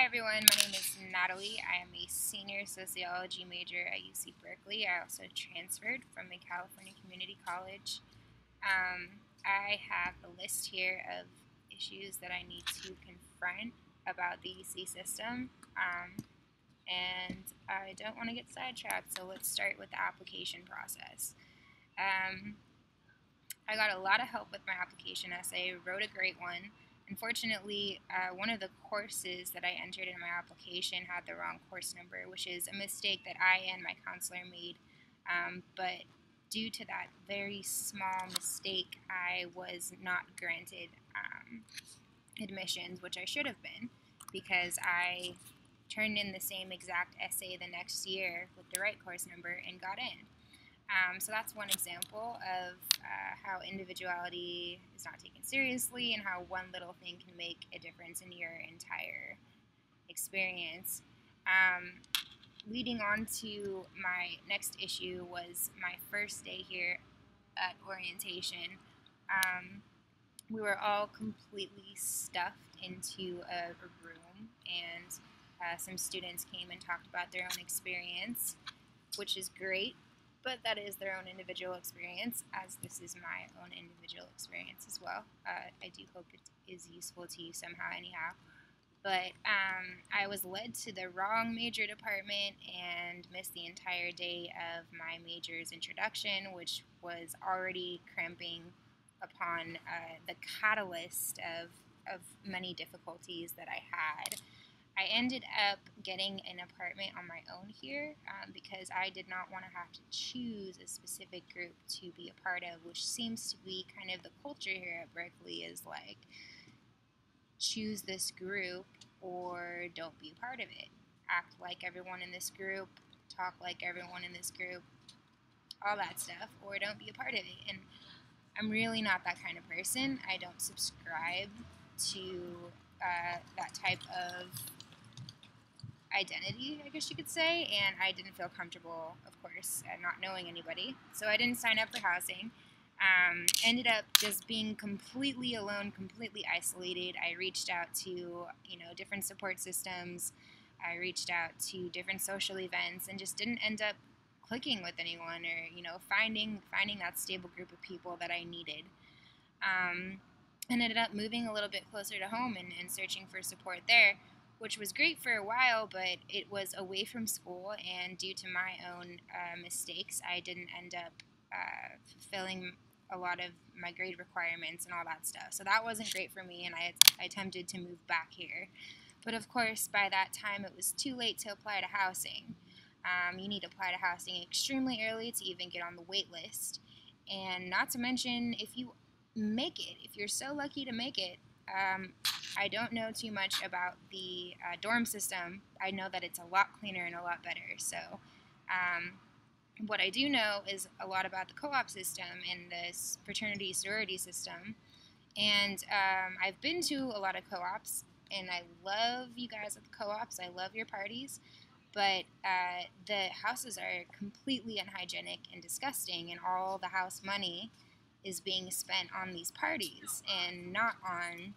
Hi everyone, my name is Natalie. I am a senior sociology major at UC Berkeley. I also transferred from a California community college. I have a list here of issues that I need to confront about the UC system, and I don't want to get sidetracked, so let's start with the application process. I got a lot of help with my application essay, wrote a great one. Unfortunately, one of the courses that I entered in my application had the wrong course number, which is a mistake that I and my counselor made. But due to that very small mistake, I was not granted admissions, which I should have been, because I turned in the same exact essay the next year with the right course number and got in. So that's one example of how individuality is not taken seriously and how one little thing can make a difference in your entire experience. Leading on to my next issue was my first day here at orientation. We were all completely stuffed into a room, and some students came and talked about their own experience, which is great. But that is their own individual experience, as this is my own individual experience as well. I do hope it is useful to you somehow anyhow. But I was led to the wrong major department and missed the entire day of my major's introduction, which was already cramping upon the catalyst of many difficulties that I had. I ended up getting an apartment on my own here because I did not want to have to choose a specific group to be a part of, which seems to be kind of the culture here at Berkeley, is like, choose this group or don't be a part of it. Act like everyone in this group, talk like everyone in this group, all that stuff, or don't be a part of it. And I'm really not that kind of person. I don't subscribe to that type of identity, I guess you could say, and I didn't feel comfortable, of course, not knowing anybody, so I didn't sign up for housing. Ended up just being completely alone, completely isolated. I reached out to, different support systems. I reached out to different social events and just didn't end up clicking with anyone or, finding that stable group of people that I needed. And ended up moving a little bit closer to home and searching for support there, which was great for a while, but it was away from school, and due to my own mistakes, I didn't end up fulfilling a lot of my grade requirements and all that stuff. So that wasn't great for me, and I attempted to move back here. But of course, by that time, it was too late to apply to housing. You need to apply to housing extremely early to even get on the wait list. And not to mention, if you make it, if you're so lucky to make it, I don't know too much about the dorm system. I know that it's a lot cleaner and a lot better. So what I do know is a lot about the co-op system and this fraternity sorority system. And I've been to a lot of co-ops, and I love you guys at the co-ops. I love your parties. But the houses are completely unhygienic and disgusting, and all the house money is being spent on these parties and not on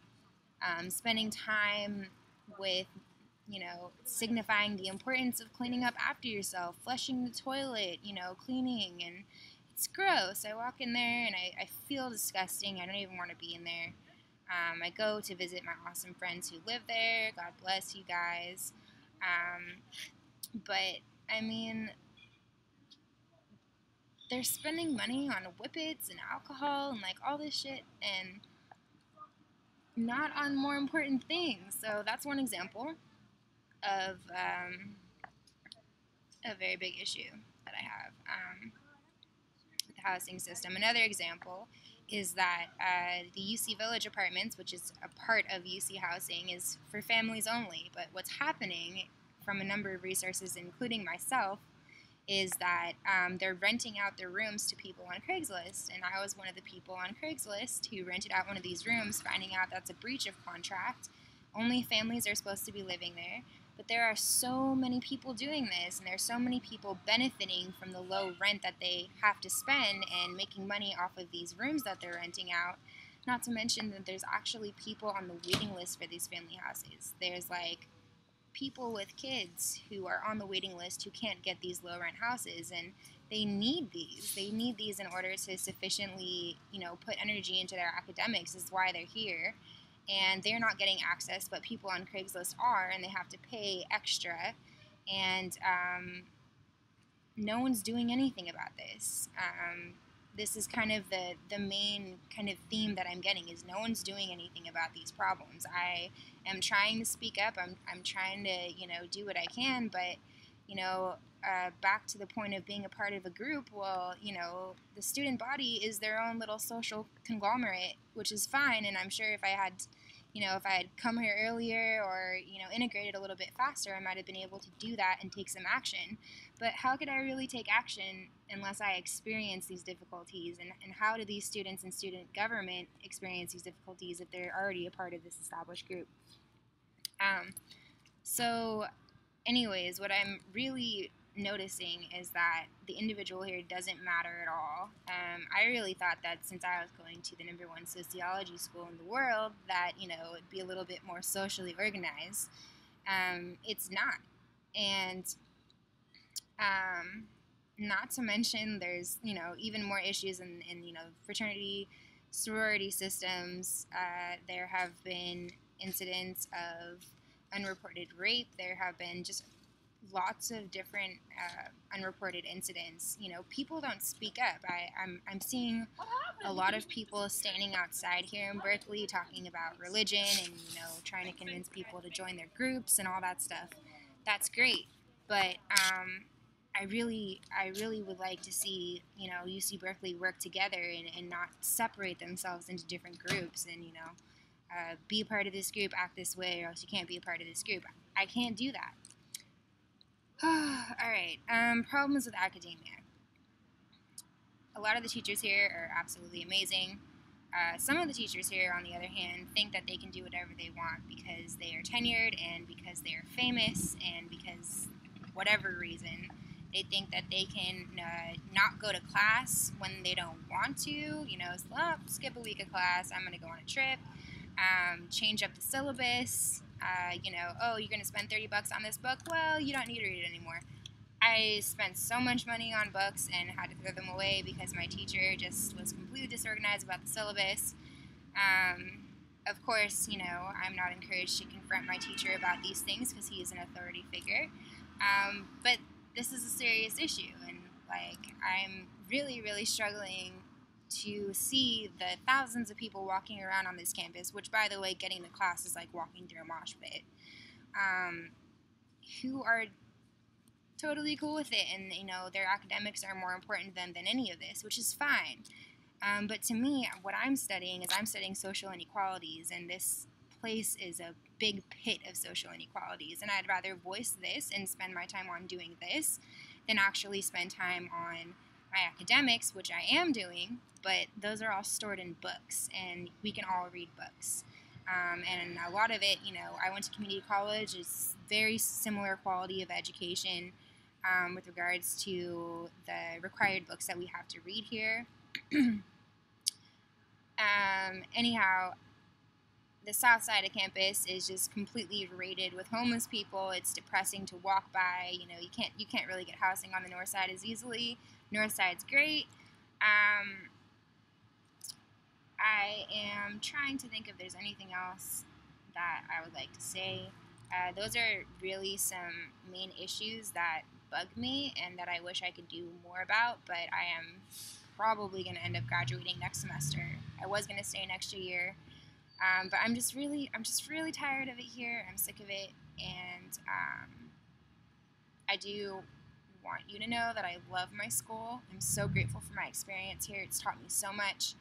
spending time with, signifying the importance of cleaning up after yourself, flushing the toilet, cleaning, and it's gross. I walk in there and I feel disgusting. I don't even want to be in there. I go to visit my awesome friends who live there. God bless you guys. But, I mean, they're spending money on whippets and alcohol and, all this shit, and not on more important things. So that's one example of a very big issue that I have with the housing system. Another example is that the UC Village Apartments, which is a part of UC Housing, is for families only. But what's happening from a number of resources, including myself, is that they're renting out their rooms to people on Craigslist. And I was one of the people on Craigslist who rented out one of these rooms, finding out that's a breach of contract. Only families are supposed to be living there. But there are so many people doing this, and there are so many people benefiting from the low rent that they have to spend and making money off of these rooms that they're renting out. Not to mention that there's actually people on the waiting list for these family houses. There's people with kids who are on the waiting list who can't get these low rent houses, and they need these. They need these in order to sufficiently, put energy into their academics. Is why they're here, and they're not getting access, but people on Craigslist are, and they have to pay extra, and no one's doing anything about this. This is kind of the main kind of theme that I'm getting, is no one's doing anything about these problems. I am trying to speak up. I'm trying to, do what I can, but, back to the point of being a part of a group, well, the student body is their own little social conglomerate, which is fine, and I'm sure if I had come here earlier or, integrated a little bit faster, I might have been able to do that and take some action. But how could I really take action unless I experience these difficulties? And how do these students and student government experience these difficulties if they're already a part of this established group? So anyways, what I'm really noticing is that the individual here doesn't matter at all. I really thought that since I was going to the #1 sociology school in the world, that, it'd be a little bit more socially organized. It's not. And not to mention there's, even more issues in fraternity, sorority systems. There have been incidents of unreported rape. There have been just lots of different unreported incidents. People don't speak up. I'm seeing a lot of people standing outside here in Berkeley talking about religion and, trying to convince people to join their groups and all that stuff. That's great. But I really would like to see, UC Berkeley work together and not separate themselves into different groups and, be a part of this group, act this way, or else you can't be a part of this group. I can't do that. All right, problems with academia. A lot of the teachers here are absolutely amazing. Some of the teachers here, on the other hand, think that they can do whatever they want because they are tenured and because they are famous and because whatever reason. They think that they can not go to class when they don't want to. Skip a week of class, I'm going to go on a trip, change up the syllabus. You're going to spend $30 on this book. Well, you don't need to read it anymore. I spent so much money on books and had to throw them away because my teacher just was completely disorganized about the syllabus. Of course, I'm not encouraged to confront my teacher about these things because he is an authority figure. But this is a serious issue, and I'm really, really struggling to see the thousands of people walking around on this campus, which, by the way, getting to class is like walking through a mosh pit, who are totally cool with it, and their academics are more important than any of this, which is fine. But to me, what I'm studying social inequalities, and this place is a big pit of social inequalities, and I'd rather voice this and spend my time on doing this than actually spend time on my academics, which I am doing, but those are all stored in books, and we can all read books. And a lot of it, I went to community college. It's very similar quality of education with regards to the required books that we have to read here. Anyhow, the south side of campus is just completely raided with homeless people. It's depressing to walk by. You can't really get housing on the north side as easily. North side's great. I am trying to think if there's anything else that I would like to say. Those are really some main issues that bug me and that I wish I could do more about, but I am probably going to end up graduating next semester. I was going to stay an extra year, but I'm just really tired of it here. I'm sick of it, and I do want you to know that I love my school. I'm so grateful for my experience here. It's taught me so much.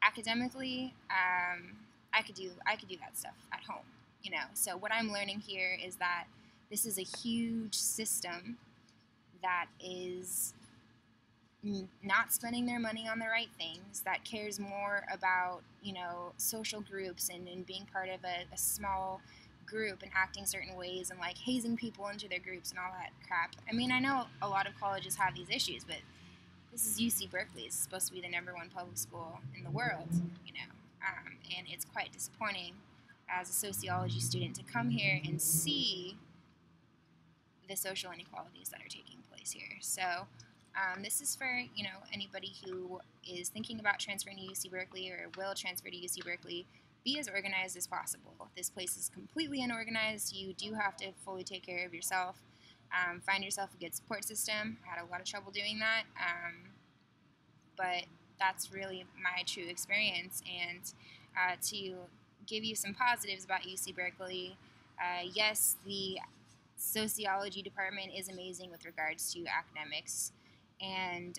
Academically, I could do that stuff at home, So what I'm learning here is that this is a huge system that is not spending their money on the right things, that cares more about, social groups and being part of a small group and acting certain ways and hazing people into their groups and all that crap. I mean, I know a lot of colleges have these issues, but this is UC Berkeley. It's supposed to be the #1 public school in the world, and it's quite disappointing as a sociology student to come here and see the social inequalities that are taking place here. So this is for anybody who is thinking about transferring to UC Berkeley or will transfer to UC Berkeley. Be as organized as possible. This place is completely unorganized. You do have to fully take care of yourself. Find yourself a good support system. I had a lot of trouble doing that, but that's really my true experience. And to give you some positives about UC Berkeley, yes, the sociology department is amazing with regards to academics, and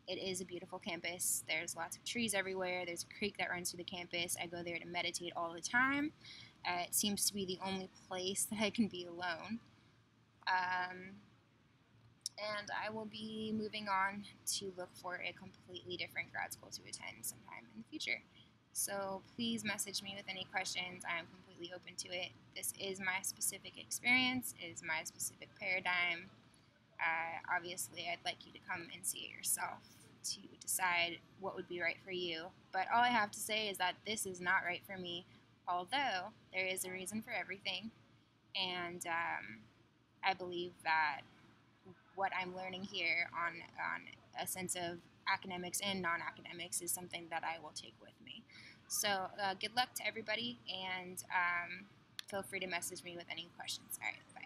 it is a beautiful campus. There's lots of trees everywhere. There's a creek that runs through the campus. I go there to meditate all the time. It seems to be the only place that I can be alone. And I will be moving on to look for a completely different grad school to attend sometime in the future. So please message me with any questions. I am completely open to it. This is my specific experience. It is my specific paradigm. Obviously, I'd like you to come and see it yourself to decide what would be right for you. But all I have to say is that this is not right for me, although there is a reason for everything. And I believe that what I'm learning here on a sense of academics and non-academics is something that I will take with me. So good luck to everybody, and feel free to message me with any questions. All right.